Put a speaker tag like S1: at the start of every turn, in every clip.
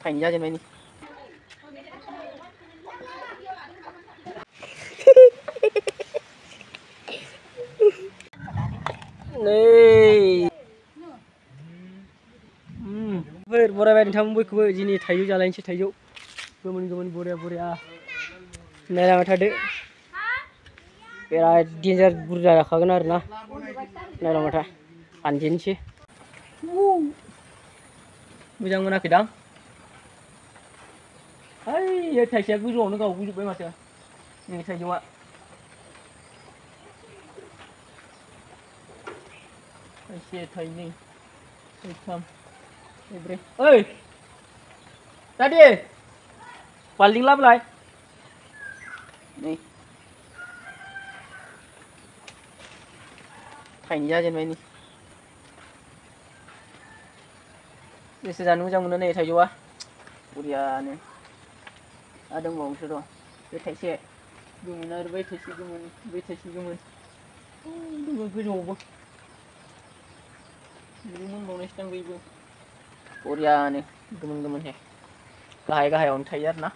S1: Thành ra trên đây đi. Này. Bora bayi thăm bui kubur jini thayu jalan si thayu. Gumun bora. Nela mata dek. Pera danger burda khagan arna. Nela mata anjing si. Bujang mana kedang? Hai, ya thai siap bujuk, nak kau bujuk bayi macam. Ni thai cuma. Thai siap thai ni. Thai tham. Bre. Oi. Tadi. Paling lap lại. Ni. Thành ra trên đây đi. Bây giờ nó trong này thấy chưa? Ui à này. À đừng mong rồi. Cái thấy xe. Đừng nói với thấy xe của mình. Đừng cứ nhổ. Đừng mong này sang với. Ui à này. Đừng này. Cái hai ông thấy rất nè.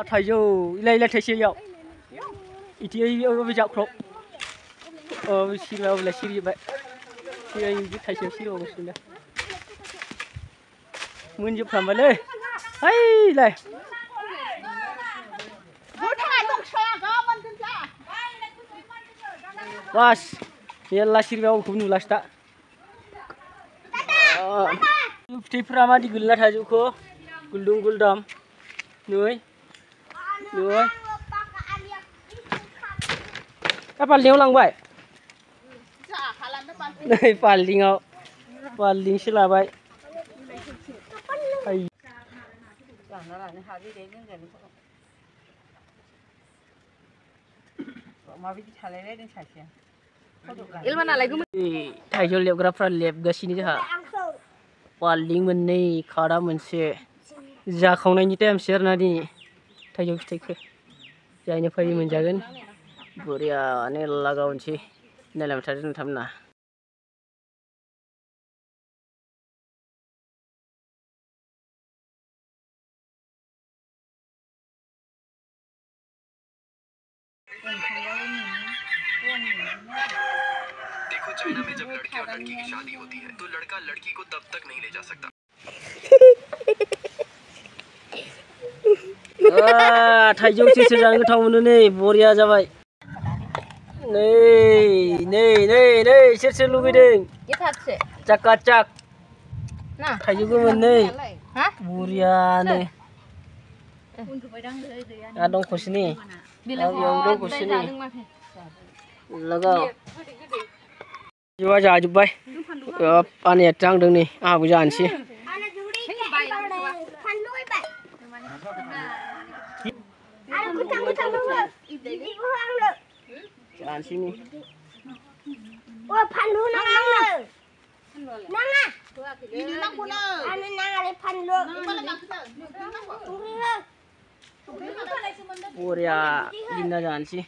S1: Thầy dù đây là thầy siêu dạo, ít thì bây giờ khóc, siêu là siêu vậy, siêu thầy siêu một siêu này, muốn giúp làm vậy đấy, hay này, was, ini lah siêu cũng nulis tak, thì pernah di gulat haju ko, guldung guldam, nuai. Nuôi. Các bạn liêu lăng vậy. Đây paling ngau. Paling sila vậy. Ai. Ilman lagi. Thai jo liap grafra liap gasini jah. Paling menni khara mense. Jakhonai time share nadi. Tajuk take jadinya pagi menjaga buria ane lagaun sih dalam tadi thamna
S2: देखो चाइना में जब लड़के और लड़की की शादी होती है तो लड़का लड़की को तब तक नहीं ले जा सकता
S1: Thajung sih sedang ketemu nih, Boria jabai. Nih, sir lu bideng. Cak. Nah, thajung gue nih. Hah? Boria nih. Adong kusini. Adong kusini. Lagau. Jua jaju bay. Ane trang deng nih. Aku jalan sih. Jangan sini.
S3: Wah, pandu nang nang. Nang ah. Ini nang puna. Anu nang ale pandu.
S1: Korea Linda jangan sih.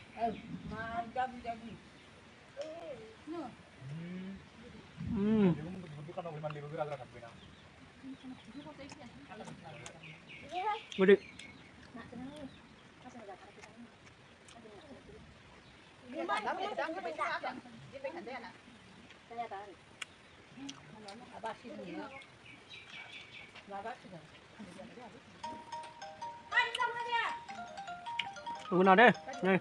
S1: Mudik. Tunggu nào đây? Này.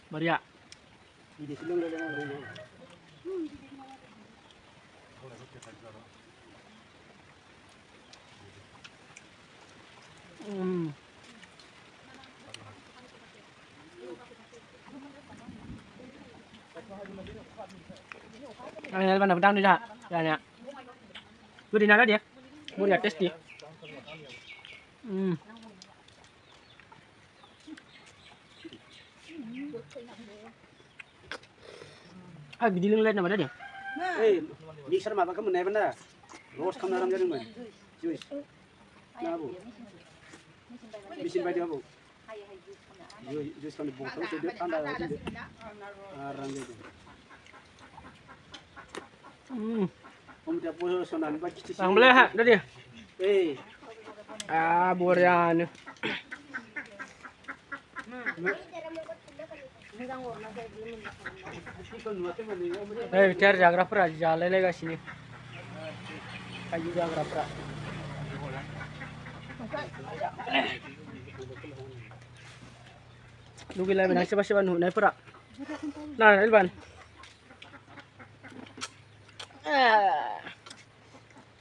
S1: Maria. Này bạn nào đang đi ra? Đây nè. Cứ đi nào đó đi. Mua nhà test đi. Ah, bidi lên nào mà đó đi.
S4: Eh, mixer mà cái mình này vẫn là roast không làm cho được mình. Juice. Nào bu. Bisin bay đi bu. Juice kan bu. Terus dia tanda lagi. Arang gitu. Om dia pun sonan bagi cici.
S1: Bang boleh ha, đó đi.
S4: Eh.
S1: Ah, Borean. Eh, biar jaga pera, jalan lagi sini. Kayu jaga pera. Lugi lagi nak siapa nu naik pera. Nah, Ilban.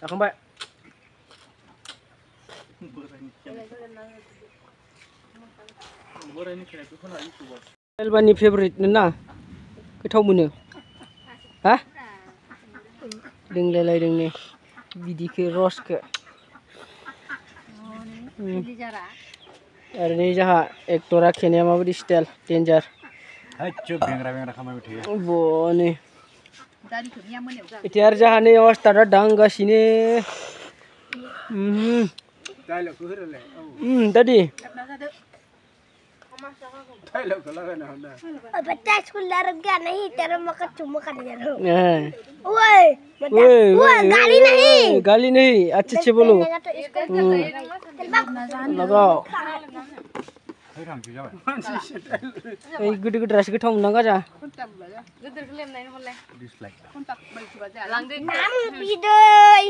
S1: Aku mbak. Ilbanनि favorite ना गोथाव मोनो हा लोंलायलायदों ने बिदिखौ रसखौ ओरैनो जोंहा एक्टरा खेनाया माबायदि स्टाइल डेन्जार बने इथे आरो जोंहा नै अस्टारा दांगासिनो दादि
S3: बच्चा स्कूल लग गया नहीं तेरा मका चुम्मा कर दिया ओए ओए
S1: गाली नहीं अच्छे से बोलो लगाओ ए गुड गुड रस गोथाव मोननांगा जा गिदिरखौ लेमनाय हरलाय डिसलाइक लांदो नाम बिदै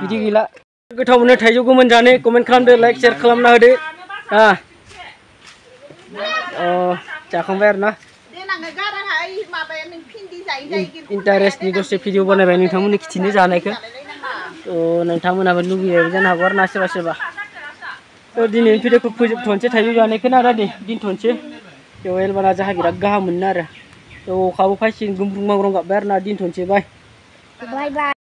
S1: बिदि गैला गोथाव मोनो थाइजौ गोमोन जानो कमेन्ट खालामदो लाइक शेयार खालामना होदो जाखांबाय आरो ना इन्टारेस्ट नि दसे भिडिअ बानायबाय नोंथांमोननि खिथिनो जानायखौ नोंथांमोनाबो लुगैयो जानो हागौ आरो ना सोरबा सोरबा दिनैनि भिडिअखौ फोजोबथ'नोसै थाइजौ जानायखौ ना दादि दोनथ'नोसै बेयाव एलबाना जाहा बिराद गाहाम मोनो आरो अखाबो फैसिगोन गुमब्रुं मांग्रं गाबबाय आरो ना दोनथ'नोसै बाय बाय